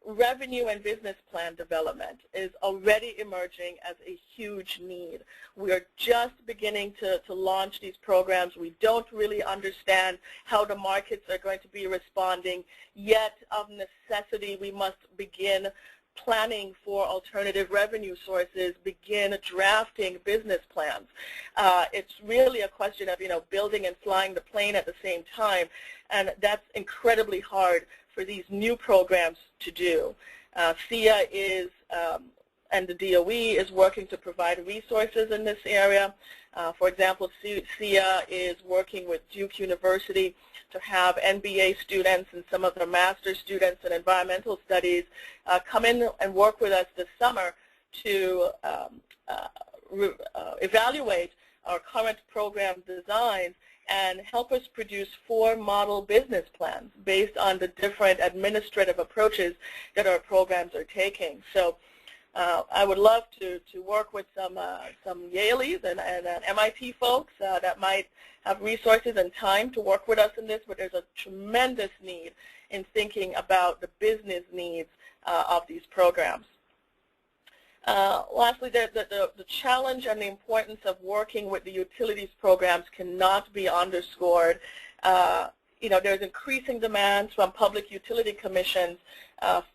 Revenue and business plan development is already emerging as a huge need. We are just beginning to launch these programs. We don't really understand how the markets are going to be responding, yet of necessity we must begin planning for alternative revenue sources, begin drafting business plans. It's really a question of, building and flying the plane at the same time, and that's incredibly hard for these new programs to do. SEEA is, and the DOE is working to provide resources in this area. For example, SEEA is working with Duke University to have MBA students and some of their master's students in environmental studies come in and work with us this summer to evaluate our current program designs and help us produce 4 model business plans based on the different administrative approaches that our programs are taking. So I would love to work with some Yaleys and MIT folks that might have resources and time to work with us in this, but there's a tremendous need in thinking about the business needs of these programs. Lastly, the challenge and the importance of working with the utilities programs cannot be underscored. There's increasing demands from public utility commissions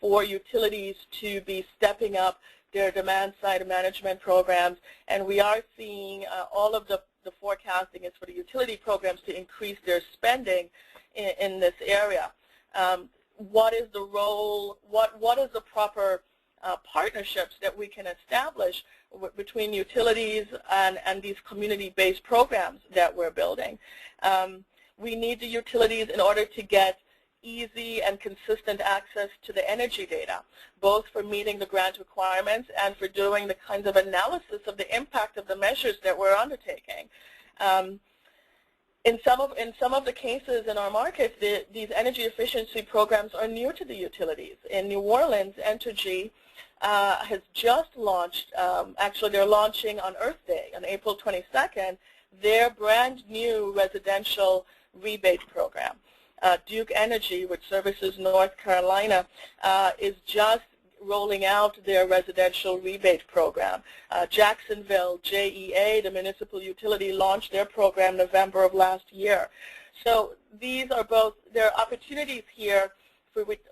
for utilities to be stepping up their demand-side management programs, and we are seeing all of the forecasting is for the utility programs to increase their spending in this area. What is the role, what is the proper partnerships that we can establish between utilities and these community-based programs that we're building? We need the utilities in order to get easy and consistent access to the energy data, both for meeting the grant requirements and for doing the kinds of analysis of the impact of the measures that we're undertaking. In some of the cases in our markets, these energy efficiency programs are new to the utilities. In New Orleans, Entergy has just launched, actually they're launching on Earth Day, on April 22nd, their brand new residential rebate program. Duke Energy, which services North Carolina, is just rolling out their residential rebate program. Jacksonville, JEA, the municipal utility, launched their program November of last year. So these are both, there are opportunities here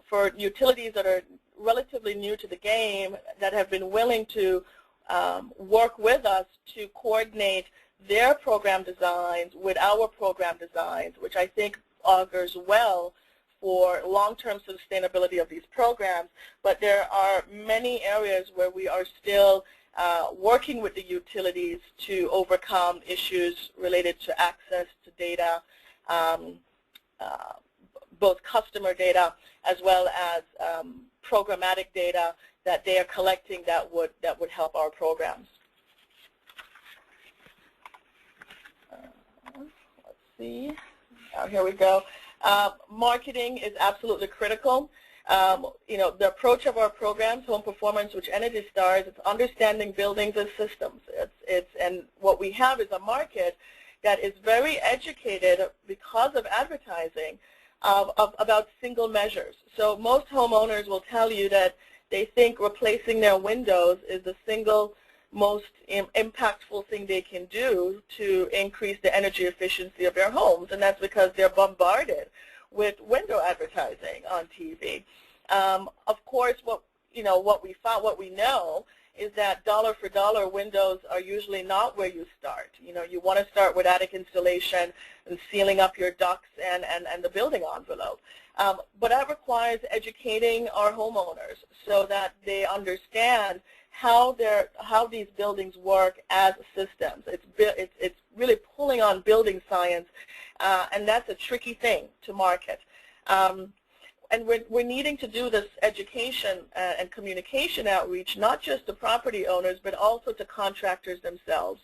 for utilities that are relatively new to the game that have been willing to work with us to coordinate their program designs with our program designs, which I think augurs well for long-term sustainability of these programs. But there are many areas where we are still working with the utilities to overcome issues related to access to data, both customer data as well as programmatic data that they are collecting that would help our programs. Let's see. Here we go. Marketing is absolutely critical. The approach of our programs, Home Performance, which Energy Stars, it's understanding buildings as systems. And what we have is a market that is very educated because of advertising about single measures. So most homeowners will tell you that they think replacing their windows is the single most impactful thing they can do to increase the energy efficiency of their homes, and that's because they're bombarded with window advertising on TV. Of course, what we know is that dollar for dollar windows are usually not where you start. You want to start with attic insulation and sealing up your ducts and the building envelope. But that requires educating our homeowners so that they understand how these buildings work as systems. It's really pulling on building science, and that's a tricky thing to market. And we're needing to do this education and communication outreach, not just to property owners, but also to contractors themselves.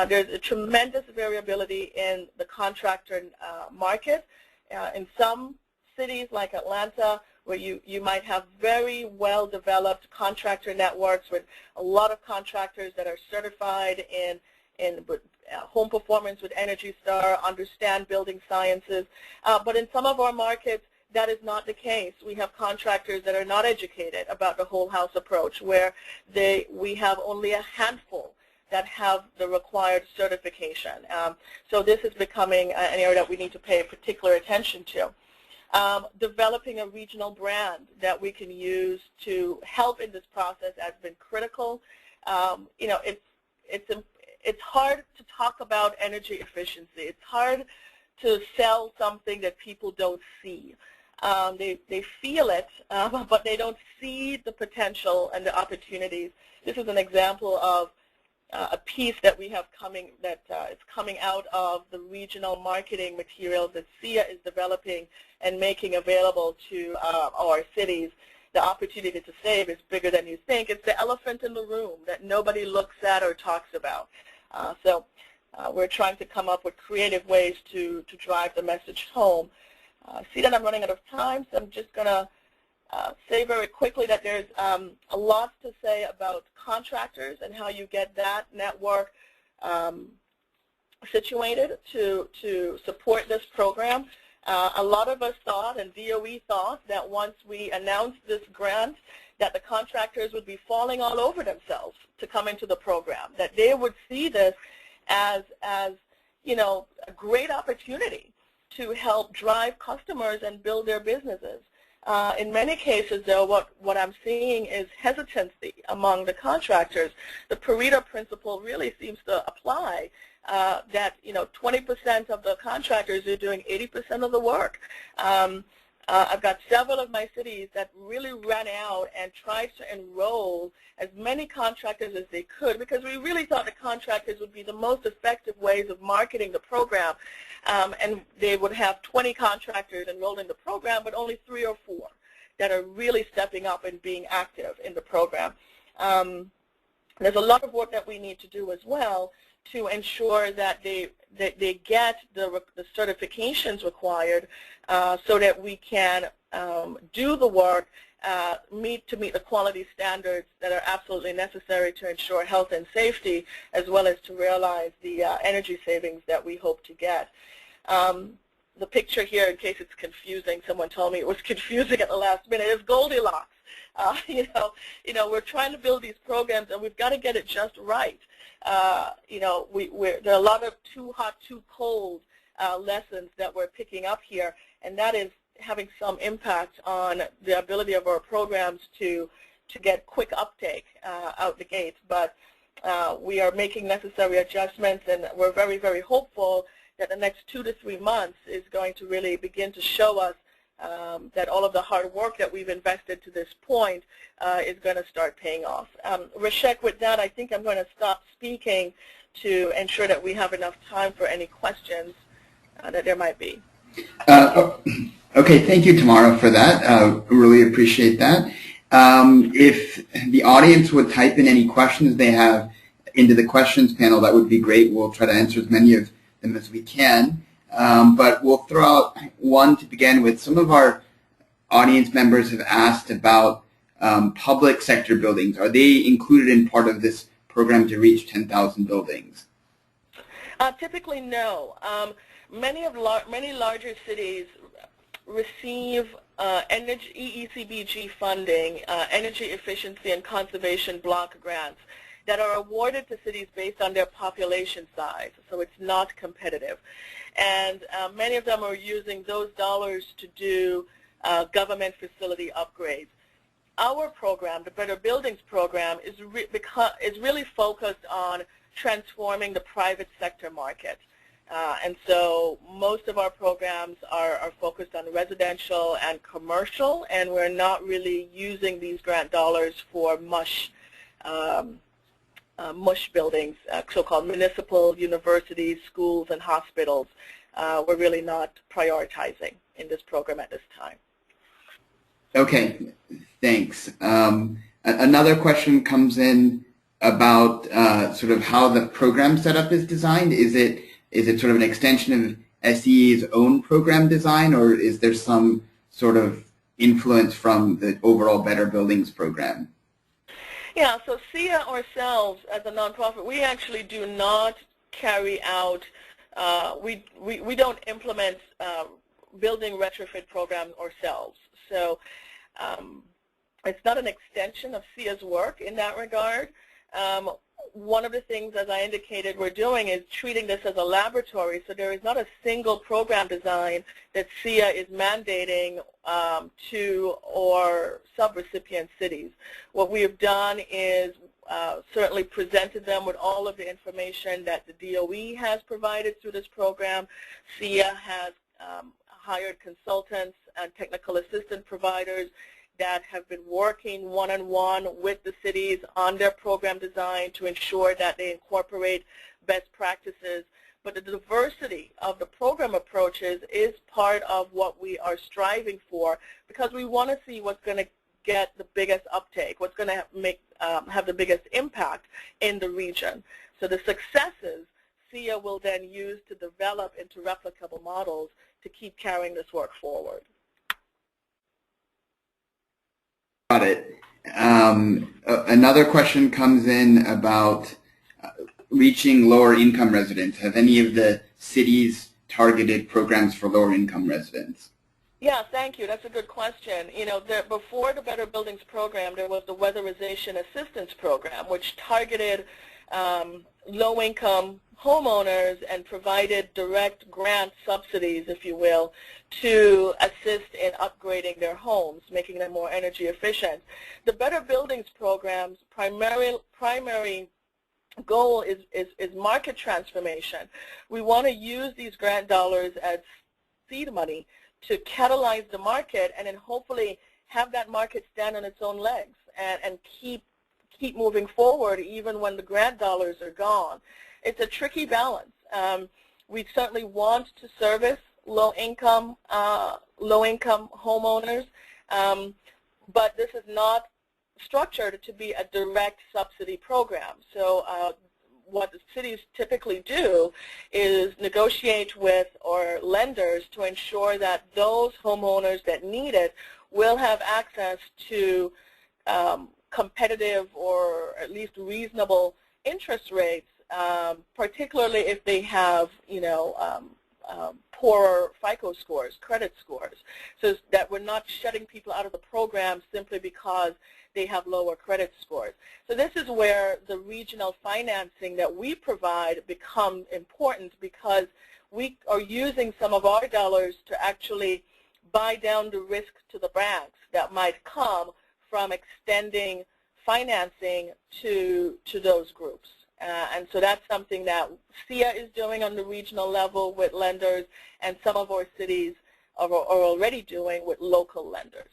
There's a tremendous variability in the contractor market. In some cities like Atlanta, where you might have very well-developed contractor networks with a lot of contractors that are certified in home performance with Energy Star, understand building sciences. But in some of our markets, that is not the case. We have contractors that are not educated about the whole house approach, where we have only a handful that have the required certification. So this is becoming an area that we need to pay particular attention to. Developing a regional brand that we can use to help in this process has been critical. You know, it's hard to talk about energy efficiency. It's hard to sell something that people don't see. They feel it, but they don't see the potential and the opportunities. This is an example of a piece that we have coming that is coming out of the regional marketing materials that SEEA is developing and making available to our cities. The opportunity to save is bigger than you think. It's the elephant in the room that nobody looks at or talks about. So we're trying to come up with creative ways to drive the message home. I see that I'm running out of time, so I'm just going to say very quickly that there's a lot to say about contractors and how you get that network situated to support this program. A lot of us thought, and DOE thought, that once we announced this grant, that the contractors would be falling all over themselves to come into the program, that they would see this as you know, a great opportunity to help drive customers and build their businesses. In many cases, though, what I'm seeing is hesitancy among the contractors. The Pareto principle really seems to apply, that, you know, 20% of the contractors are doing 80% of the work. I've got several of my cities that really ran out and tried to enroll as many contractors as they could, because we really thought the contractors would be the most effective ways of marketing the program. And they would have 20 contractors enrolled in the program, but only 3 or 4 that are really stepping up and being active in the program. There's a lot of work that we need to do as well to ensure that they get the certifications required so that we can do the work to meet the quality standards that are absolutely necessary to ensure health and safety, as well as to realize the energy savings that we hope to get. The picture here, in case it's confusing, someone told me it was confusing at the last minute, is Goldilocks. You know, we're trying to build these programs, and we've got to get it just right. You know, there are a lot of too hot, too cold lessons that we're picking up here, and that is having some impact on the ability of our programs to get quick uptake out the gate. But we are making necessary adjustments, and we're very, very hopeful that the next 2 to 3 months is going to really begin to show us that all of the hard work that we've invested to this point is going to start paying off. Rashek, with that, I think I'm going to stop speaking to ensure that we have enough time for any questions that there might be. Okay, thank you, Tamara, for that. Really appreciate that. If the audience would type in any questions they have into the questions panel, that would be great. We'll try to answer as many of them as we can. But we'll throw out one to begin with. Some of our audience members have asked about public sector buildings. Are they included in part of this program to reach 10,000 buildings? Typically, no. Many larger cities receive EECBG funding, energy efficiency and conservation block grants that are awarded to cities based on their population size, so it's not competitive. And many of them are using those dollars to do government facility upgrades. Our program, the Better Buildings program, is really focused on transforming the private sector market. And so most of our programs are focused on residential and commercial, and we're not really using these grant dollars for MUSH buildings, so-called municipal, universities, schools, and hospitals. We're really not prioritizing in this program at this time. Okay, thanks. Another question comes in about sort of how the program setup is designed. Is it sort of an extension of SEEA's own program design, or is there some sort of influence from the overall Better Buildings program? Yeah, so SEEA ourselves as a nonprofit, we actually do not carry out, we don't implement building retrofit programs ourselves. So it's not an extension of SEEA's work in that regard. One of the things, as I indicated, we're doing is treating this as a laboratory, so there is not a single program design that SEEA is mandating to our sub-recipient cities. What we have done is certainly presented them with all of the information that the DOE has provided through this program. SEEA has hired consultants and technical assistant providers that have been working one-on-one with the cities on their program design to ensure that they incorporate best practices. But the diversity of the program approaches is part of what we are striving for, because we want to see what's going to get the biggest uptake, what's going to have the biggest impact in the region. So the successes SEEA will then use to develop into replicable models to keep carrying this work forward. Got it. Another question comes in about reaching lower income residents. Have any of the cities targeted programs for lower income residents? Yeah, thank you. That's a good question. You know, before the Better Buildings program, there was the Weatherization Assistance Program, which targeted low-income homeowners and provided direct grant subsidies, if you will, to assist in upgrading their homes, making them more energy efficient. The Better Buildings program's primary goal is market transformation. We want to use these grant dollars as seed money to catalyze the market and then hopefully have that market stand on its own legs and keep moving forward even when the grant dollars are gone. It's a tricky balance. We certainly want to service low-income homeowners, but this is not structured to be a direct subsidy program. So what the cities typically do is negotiate with our lenders to ensure that those homeowners that need it will have access to competitive or at least reasonable interest rates, particularly if they have, poorer FICO scores, credit scores, so that we're not shutting people out of the program simply because they have lower credit scores. So this is where the regional financing that we provide becomes important, because we are using some of our dollars to actually buy down the risk to the banks that might come from extending financing to those groups. And so that's something that SEEA is doing on the regional level with lenders, and some of our cities are already doing with local lenders.